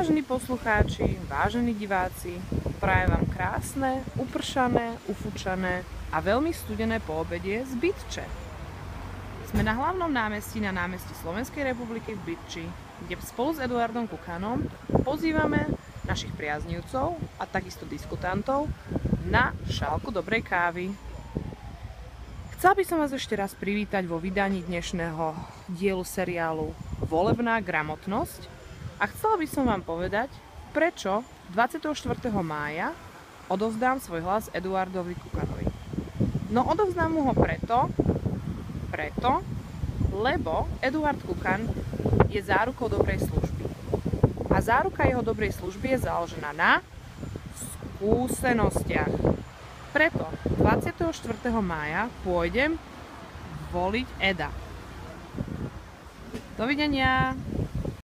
Vážení poslucháči, vážení diváci, prajem vám krásne, upršané, ufúčané a veľmi studené poobedie z Bytče. Sme na hlavnom námestí na námestí Slovenskej republiky v Bytči, kde spolu s Eduardom Kukanom pozývame našich priaznivcov a takisto diskutantov na šálku dobrej kávy. Chcel by som vás ešte raz privítať vo vydaní dnešného dielu seriálu Volebná gramotnosť a chcela by som vám povedať, prečo 24. mája odovzdám svoj hlas Eduardovi Kukanovi. No odovzdám mu ho preto, lebo Eduard Kukan je zárukou dobrej služby. A záruka jeho dobrej služby je založená na skúsenostiach. Preto 24. mája pôjdem voliť Eda. Dovidenia.